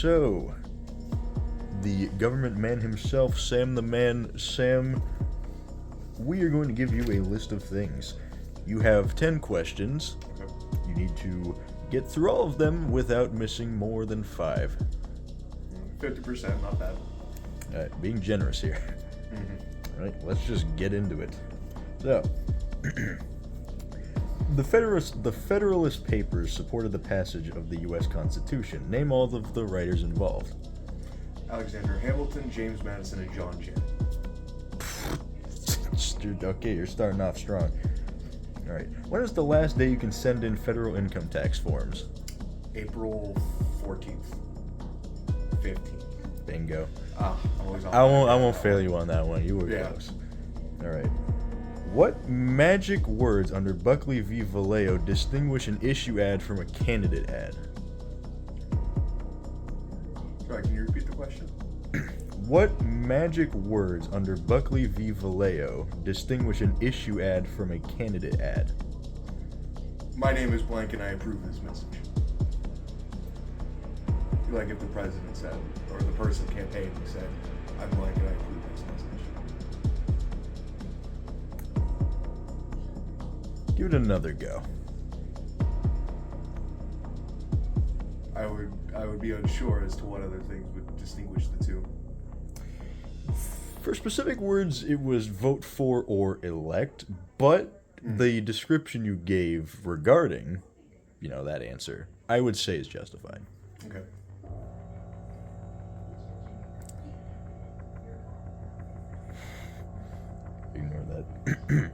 So, the government man himself, Sam the Man, Sam, we are going to give you a list of things. You have 10 questions. You need to get through all of them without missing more than 5. 50%, not bad. Alright, being generous here. Alright, let's just get into it. So, the Federalist Papers supported the passage of the U.S. Constitution. Name all of the writers involved. Alexander Hamilton, James Madison, and John Jay. Okay, you're starting off strong. Alright, when is the last day you can send in federal income tax forms? April 14th. 15th. Bingo. I'm always on I won't fail you on that one. You were close. Alright. What magic words under Buckley v. Vallejo distinguish an issue ad from a candidate ad? Sorry, can you repeat the question? What magic words under Buckley v. Vallejo distinguish an issue ad from a candidate ad? My name is blank and I approve this message. Like if the president said, or the person campaigning said, I'm blank and I approve this message. Give it another go. I would be unsure as to what other things would distinguish the two. For specific words, it was vote for or elect, but the description you gave regarding, that answer, I would say is justified. Okay. Ignore that.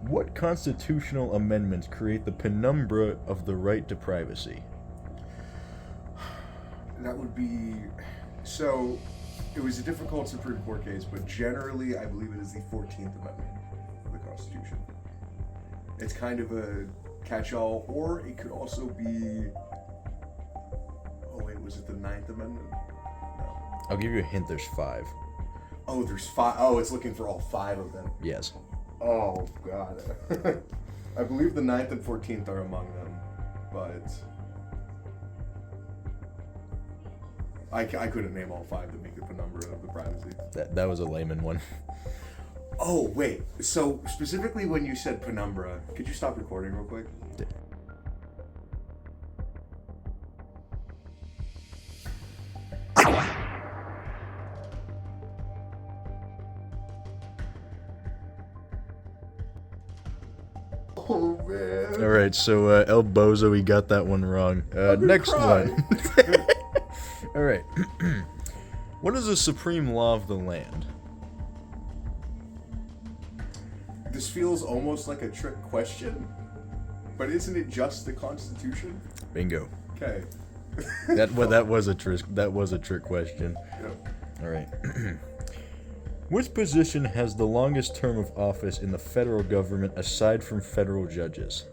What constitutional amendments create the penumbra of the right to privacy? That would be... So, it was a difficult Supreme Court case, but generally I believe it is the 14th Amendment of the Constitution. It's kind of a catch-all, or it could also be... Oh wait, was it the 9th Amendment? No. I'll give you a hint, there's 5. Oh, there's 5. Oh, it's looking for all 5 of them. Yes. Oh, God. I believe the 9th and 14th are among them, but... I couldn't name all 5 to make the penumbra of the privacy. That was a layman one. Oh, wait. So, specifically when you said penumbra, could you stop recording real quick? Oh, man. Alright, so El Bozo, he got that one wrong. Next one. Alright. What is the supreme law of the land? This feels almost like a trick question, but isn't it just the Constitution? Bingo. Okay. That was a trick question. Yep. Alright. Which position has the longest term of office in the federal government aside from federal judges?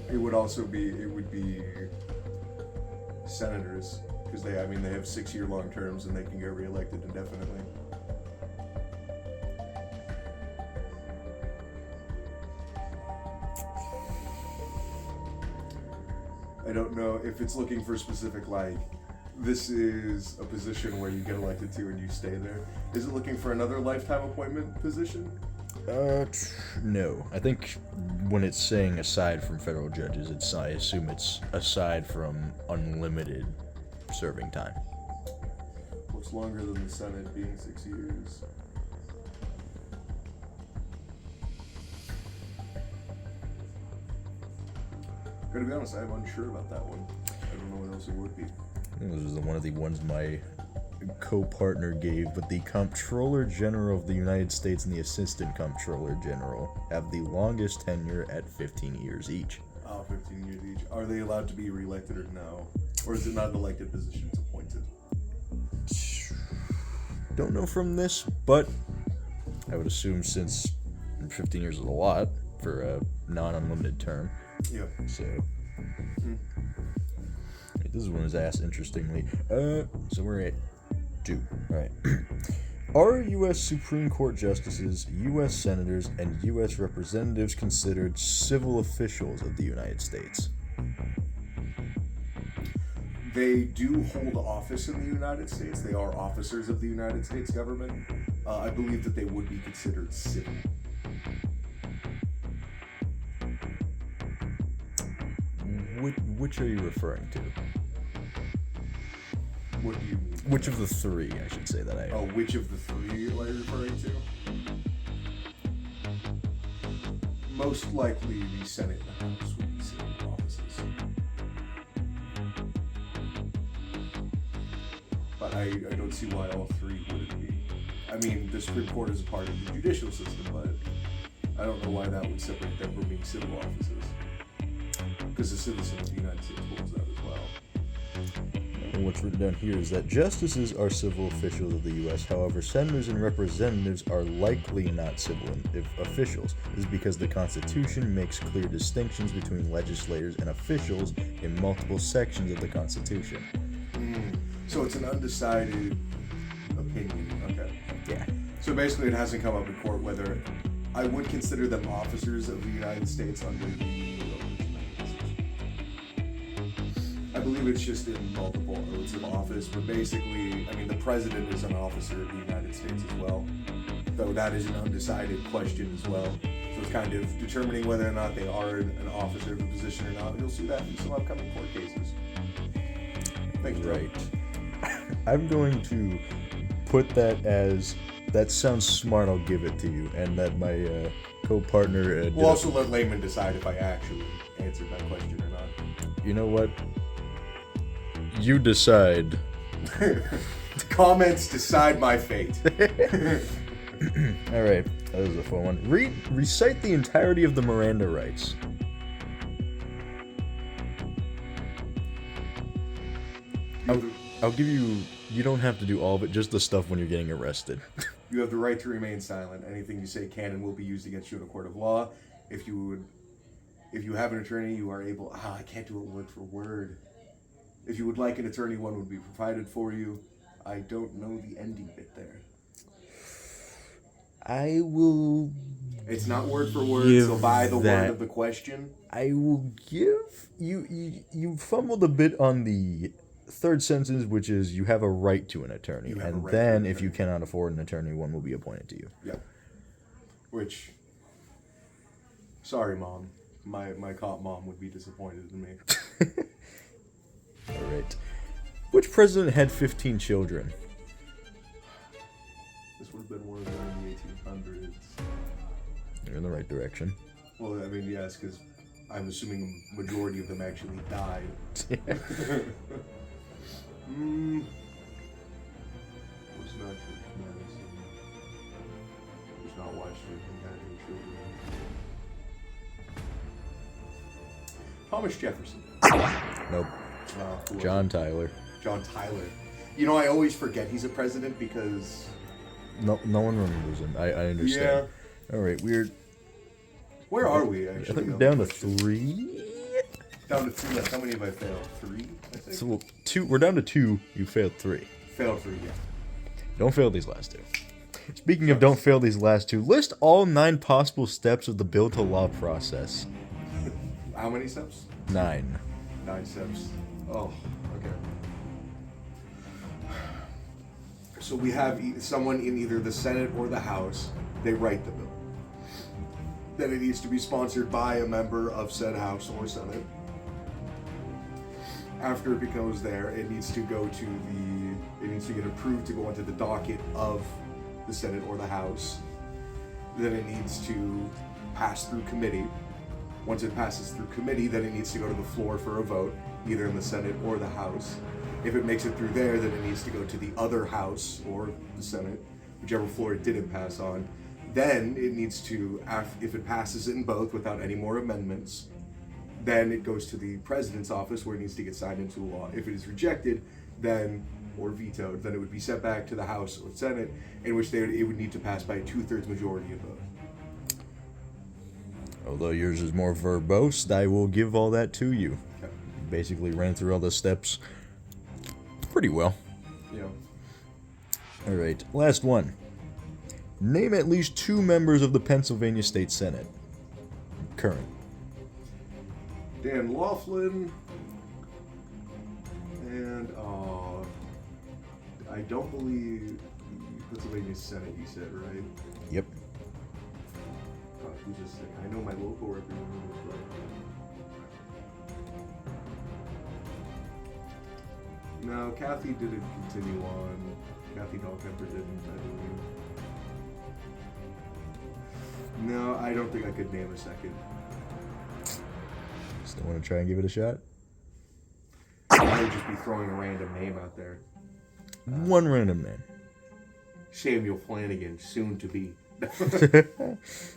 It would be senators, because they have 6-year-long terms and they can get reelected indefinitely. I don't know if it's looking for specific, this is a position where you get elected to and you stay there. Is it looking for another lifetime appointment position? No. I think when it's saying aside from federal judges, I assume it's aside from unlimited serving time. What's longer than the Senate being 6 years? Gotta be honest, I'm unsure about that one. I don't know what else it would be. This is one of the ones my co-partner gave, but the Comptroller General of the United States and the Assistant Comptroller General have the longest tenure at 15 years each. Oh, 15 years each. Are they allowed to be reelected or no? Or is it not an elected position, it's appointed? Don't know from this, but I would assume since 15 years is a lot for a non-unlimited term. Yep. So... This one was asked interestingly. So we're at 2. Alright. Are U.S. Supreme Court justices, U.S. senators, and U.S. representatives considered civil officials of the United States? They do hold office in the United States. They are officers of the United States government. I believe that they would be considered civil. Which are you referring to? What do you mean? Which of the three, I should say that I... Oh, which of the three are you referring to? Most likely the Senate and the House would be civil offices. But I don't see why all three wouldn't be. I mean, the Supreme Court is a part of the judicial system, but I don't know why that would separate them from being civil offices. Because the citizen of the United States holds that as well. And what's written down here is that justices are civil officials of the U.S. However, senators and representatives are likely not civil officials. This is because the Constitution makes clear distinctions between legislators and officials in multiple sections of the Constitution. So it's an undecided opinion. Okay. Yeah. So basically, it hasn't come up in court whether I would consider them officers of the United States under the I believe it's just in multiple oaths of office, but basically, I mean, the president is an officer of the United States as well, though that is an undecided question as well. So it's kind of determining whether or not they are an officer of the position or not. You'll see that in some upcoming court cases. Thanks, Joe. Right. I'm going to put that as, that sounds smart, I'll give it to you, and that my co-partner... We'll also let layman decide if I actually answered that question or not. You know what? You decide. Comments decide my fate. Alright, that was a fun one. Recite the entirety of the Miranda rights. I'll give you... You don't have to do all of it, just the stuff when you're getting arrested. You have the right to remain silent. Anything you say can and will be used against you in a court of law. If you have an attorney, you are able... I can't do it word for word. If you would like an attorney, one would be provided for you. I don't know the ending bit there. I will... It's not word for word, so by the word of the question. I will give... You fumbled a bit on the third sentence, which is you have a right to an attorney. And then, if you cannot afford an attorney, one will be appointed to you. Yeah. Which... Sorry, Mom. My cop mom would be disappointed in me. Alright. Which president had 15 children? This would have been one of them in the 1800s. You're in the right direction. Well, I mean, yes, because I'm assuming a majority of them actually died. Was not church medicine. Was not Washington having children. Thomas Jefferson. Nope. John Tyler. John Tyler. You know, I always forget he's a president because... No one remembers him. I understand. Yeah. Alright, weird. Where are we, actually? I think we're down to 3. Down to 3. Like, how many have I failed? 3, I think? So, 2. We're down to 2. You failed 3. Failed 3, yeah. Don't fail these last 2. Speaking of don't fail these last 2, list all 9 possible steps of the bill to law process. How many steps? 9. 9 steps. Oh, okay. So we have someone in either the Senate or the House. They write the bill. Then it needs to be sponsored by a member of said House or Senate. After it goes there, it needs to go to it needs to get approved to go onto the docket of the Senate or the House. Then it needs to pass through committee. Once it passes through committee, then it needs to go to the floor for a vote, either in the Senate or the House. If it makes it through there, then it needs to go to the other House or the Senate, whichever floor it didn't pass on. Then it needs to, if it passes it in both without any more amendments, then it goes to the President's office where it needs to get signed into law. If it is rejected, then, or vetoed, then it would be sent back to the House or Senate, in which it would need to pass by a 2/3 majority of vote. Although yours is more verbose, I will give all that to you. Okay. Basically ran through all the steps pretty well. Yeah. Alright, last one. Name at least 2 members of the Pennsylvania State Senate. Current. Dan Laughlin and don't believe Pennsylvania Senate, you said, right? Yep. Who's this thing? I know my local representative. No, Kathy didn't continue on. Kathy Dahlkemper didn't, I believe. No, I don't think I could name a second. Still want to try and give it a shot? I would just be throwing a random name out there. One random name. Samuel Flanagan, soon to be.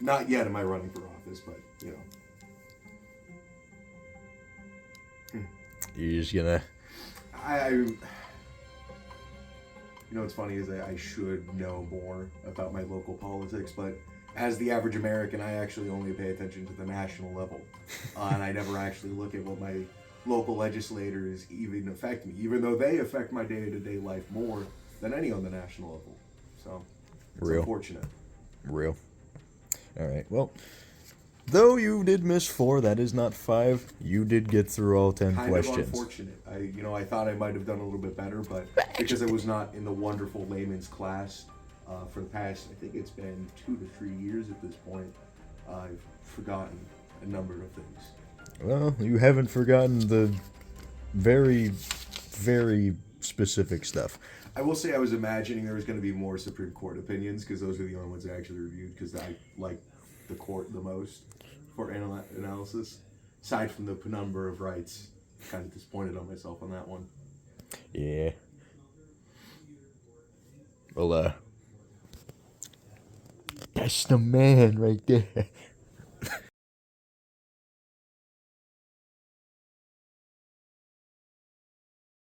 Not yet am I running for office, but, you know. You're just gonna... you know what's funny is I should know more about my local politics, but as the average American, I actually only pay attention to the national level. And I never actually look at what my local legislators even affect me, even though they affect my day-to-day life more than any on the national level. So, it's unfortunate. Real. Alright, well, though you did miss 4, that is not 5, you did get through all 10 questions. Kind of unfortunate. I thought I might have done a little bit better, but because I was not in the wonderful layman's class for the past, I think it's been 2 to 3 years at this point, I've forgotten a number of things. Well, you haven't forgotten the very, very specific stuff. I will say I was imagining there was going to be more Supreme Court opinions because those are the only ones I actually reviewed because I like the court the most for analysis. Aside from the penumbra of rights, kind of disappointed on myself on that one. Yeah. Well, that's the man right there.